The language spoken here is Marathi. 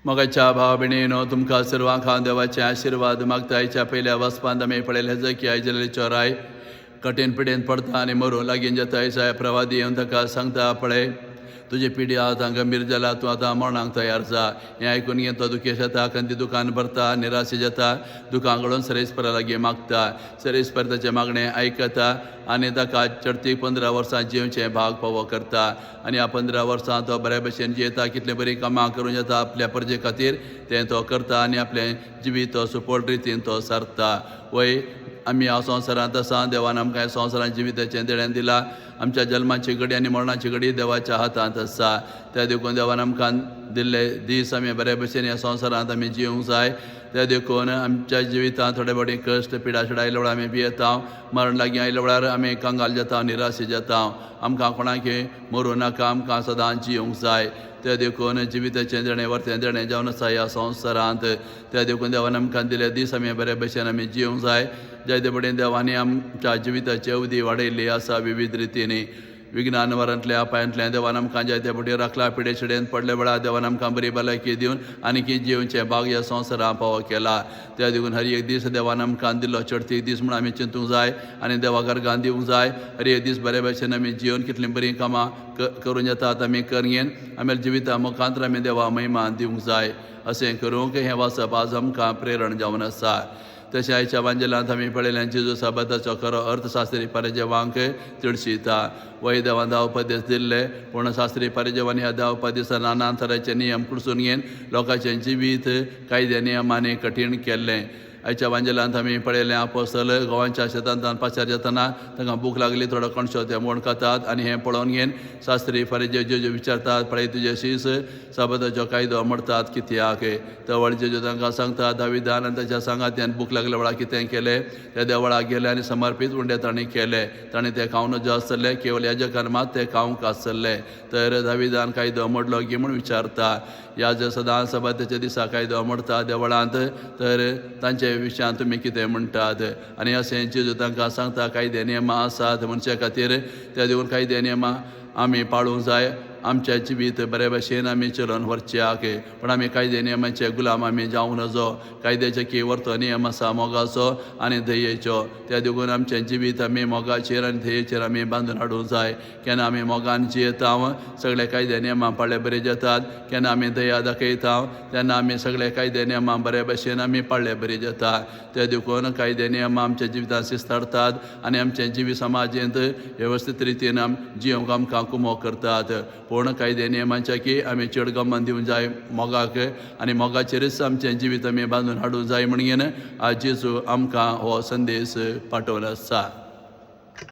मोगाच्या भाव भयणीनो तुमकां सर्वांक देवाचे आशिर्वाद मागता आयच्या पयल्या वचपांत आमी पळयलें हेजकी आयजलेली चोराय कठीण पिडेन पडता आनी मरून लागीं जाता ऐसा प्रवादी येवन ताका सांगता पळय तुजी पिडी आतां गंभीर जाला तूं आतां मरणाक तयार जा हें आयकून घेवन तो दुखेश जाता खंती दुकान भरता निराशे जाता दुकानकडून सरेस्परा लागीं मागता सरेस्पर ताचें मागणें आयकता आनी ताका चडती 15 वर्सां जिवचें भाग फावो करता आनी ह्या 15 वर्सां तो बऱ्या भशेन जियेता कितलें बरी कामां करूं येता आपल्या परजे खातीर तें तो करता आनी आपलें जिवीत तो सुपोळ रितीन तो सारता वय आमी ह्या संवसारांत आसा देवान आमकां ह्या संवसारांत जिविताचें देणें दिलां आमच्या जल्माची घडी आनी मरणाची घडी देवाच्या हातांत आसा त्या देखून देवान आमकां दिल्ले दीस आमी बऱ्या भशेन ह्या संवसारांत आमी जिवंक जाय त्या देखून आमच्या जिवितांत थोडे बडे कश्ट पिडाशिडा आयल्या वेळार आमी भियेता मरण लागीं आयल्या वेळार आमी कंगाल जाता निराशे जाता आमकां कोणाकय मरूं नाका आमकां सदांच जिवंक जाय त्या देखून जिविताचें देणें वर्तें देणें जावन आसा ह्या संवसारांत त्या देखून देवान आमकां दिले दीस आमी बऱ्या भशेन आमी जिवंक जाय जायते बडेन देवानी आमच्या जिविताची अवधी वाडयल्ली आसा विविध रितीनी विज्ञान वरांतल्या पांयांतल्या देवान आमकां जायते बडी राखला पिडे शिडेन पडले वेळार देवान आमकां बरी भलायकी दिवन आनीक जिवचें भाग ह्या संवसारांत फावो केला त्या देखून हर एक दीस देवान आमकां दिल्लो चडती दीस म्हूण आमी चिंतूंक जाय आनी देवाक अर्गां दिवंक जाय हर एक दीस बरे भशेन आमी जिवन कितलीं बरीं कामां करून येतात आमी करगेन आमी जिविता मुखांतर आमी देवा महिमा दिवंक जाय अशें करूंक हें वाचप आज आमकां प्रेरण जावन आसा तशें आयच्या वांजेलांत आमी पळयलें जेजू साबाताचो खरो अर्थशास्त्री पारेजेवांक तिडशिता वय देवान 10 उपदेश दिल्ले पूण शास्त्री पारेजेवान ह्या 10 उपदेशां नाना तरांचे नियम कुडसून घेवन लोकांचें जिवीत कायदे नियमांनी कठीण केल्लें आयच्या वांजेलांत आमी पळयलें आपोस्तल गोवांच्या शेतांतान पाचार जेतना तांकां भूक लागली थोडो कणसो ते म्हूण खातात आनी हें पळोवन घेवन शास्त्री फारीजे जेजू विचारतात पळय तुजे शीस साबाताचो कायदो म्हणटात कित्याक तवळ जेजू तांकां सांगता दाविदान आनी ताच्या सांगात्यान भूक लागल्या वेळार कितें केलें त्या देवळाक गेले आनी समर्पीत उंडे तांणी केले तांणी तें खावन नजो आसतलें केवळ याजकान मात तें खावंक आसतलें तर दाविदान कायदो मोडलो की म्हूण विचारता याज सदां साबाताच्या दिसा कायदो मोडटा देवळांत तर तांचे विशयांत तुमी कितें म्हणटात आनी अशें जेजू तांकां सांगता कायदे नियमां आसात मनशा खातीर त्या देखून कायदे नियमां आमी पाळूंक जाय आमच्या जिवीत बरे भशेन आमी चलोवन व्हरच्याक पूण आमी कायदे नियमाचे गुलाम आमी जावंक नजो कायद्याचे की व्हरतो नियम आसा मोगाचो आनी धयेचो त्या देखून आमचें जिवीत आमी मोगाचेर आनी धयेचेर आमी बांदून हाडूंक जाय केन्ना आमी मोगान जियेता सगळे कायदे नियमां पाळ्ळे बरे जातात केन्ना आमी दया दाखयता तेन्ना आमी सगळे कायदे नियमां बरे भशेन आमी पाळ्ळे बरी जाता त्या देखून कायदे नियमां आमच्या जिवितांत शिस्ताडटात आनी आमचें जिवी समाजींत वेवस्थीत रितीन जियोंक आमकां कुमो करतात पूण कायदे नियमांच्या की आमी चड गमन दिवंक जाय मोगाक आनी मोगाचेरच आमचें जिवीत आमी बांदून हाडूंक जाय म्हणून आज जेजू आमकां हो संदेश पाठोवन आसा